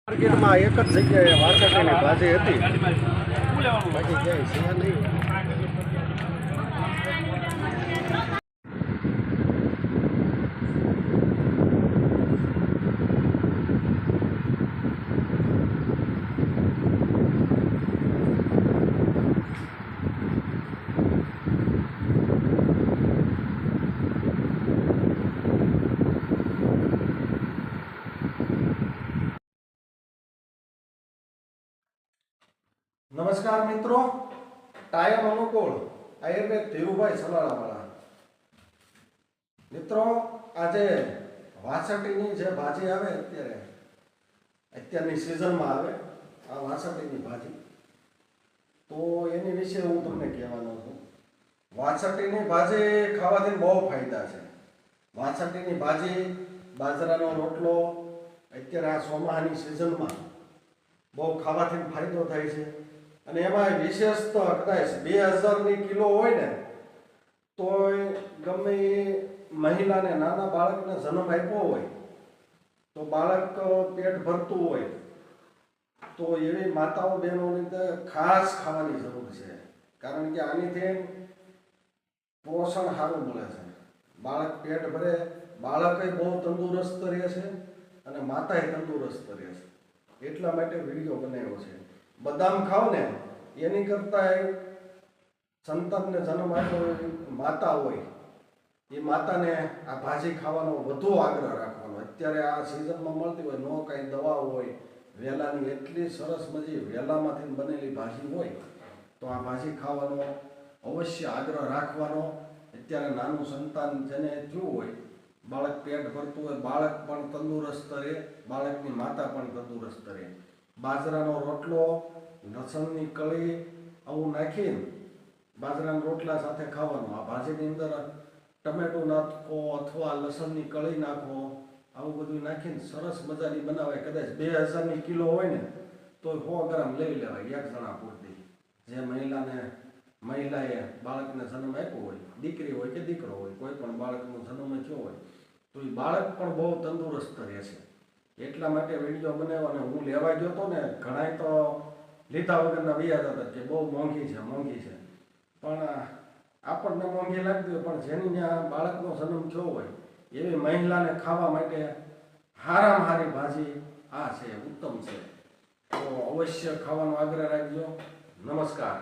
માર્કેટમાં એક જ જગ્યાએ વાસણની ભાજી હતી, બાકી ક્યાંય છે નહીં. નમસ્કાર મિત્રો, ટાયર અનુકૂળ આયુર્વેદ ધીરુભાઈ સલાળાવાળા. મિત્રો, આજે વાસટીની જે ભાજી આવે અત્યારની સિઝનમાં આવે આ વાસટીની ભાજી, તો એની વિશે હું તમને કહેવાનો છું. વાસટીની ભાજી ખાવાથી બહુ ફાયદા છે. વાસટીની ભાજી, બાજરાનો રોટલો અત્યારે આ ચોમાસાની સિઝનમાં બહુ ખાવાથી ફાયદો થાય છે. અને એમાં વિશેષ તો કદાચ 2000ની કિલો હોય ને તો ગમે એ મહિલાને, નાના બાળકને જન્મ આપ્યો હોય તો બાળક પેટ ભરતું હોય તો એવી માતાઓ બહેનોની ખાસ ખાવાની જરૂર છે. કારણ કે આનીથી પોષણ સારું મળે છે. બાળક પેટ ભરે, બાળક બહુ તંદુરસ્ત રહે છે અને માતાએ તંદુરસ્ત રહે છે. એટલા માટે વિડીયો બનાવ્યો છે. બદામ ખાવ ને એની કરતાં સંતાનને જન્મ આપ્યો માતા હોય એ માતાને આ ભાજી ખાવાનો વધુ આગ્રહ રાખવાનો. અત્યારે આ સિઝનમાં મળતી હોય, નો કાંઈ દવા હોય, વેલાની એટલી સરસ મજી વેલામાંથી બનેલી ભાજી હોય તો આ ભાજી ખાવાનો અવશ્ય આગ્રહ રાખવાનો. અત્યારે નાનું સંતાન જેને થયું હોય, બાળક પેટ ભરતું હોય, બાળક પણ તંદુરસ્ત રહે, બાળકની માતા પણ તંદુરસ્ત રહે. બાજરાનો રોટલો, લસણની કળી આવું નાખીને બાજરાના રોટલા સાથે ખાવાનું. આ ભાજીની અંદર ટમેટું નાખો અથવા લસણની કળી નાખો, આવું બધું નાખીને સરસ મજાની બનાવાય. કદાચ 2000ની કિલો હોય ને તો 100 ગ્રામ લઈ લેવાય એક જણા પૂરતી. જે મહિલાએ બાળકને જન્મ આપ્યો હોય, દીકરી હોય કે દીકરો હોય, કોઈ પણ બાળકનો જન્મ થયો હોય તો એ બાળક પણ બહુ તંદુરસ્ત રહે છે. એટલા માટે વિડીયો બનાવ્યો. અને હું લેવા ગયો હતો ને, ઘણાય તો લીધા વગરના વ્યાજ હતા કે બહુ મોંઘી છે. પણ આપણને મોંઘી લાગતી હોય, પણ જેની ત્યાં બાળકનો જન્મ થયો હોય એવી મહિલાને ખાવા માટે હારામાં હારી ભાજી આ છે, ઉત્તમ છે. તો અવશ્ય ખાવાનો આગ્રહ રાખજો. નમસ્કાર.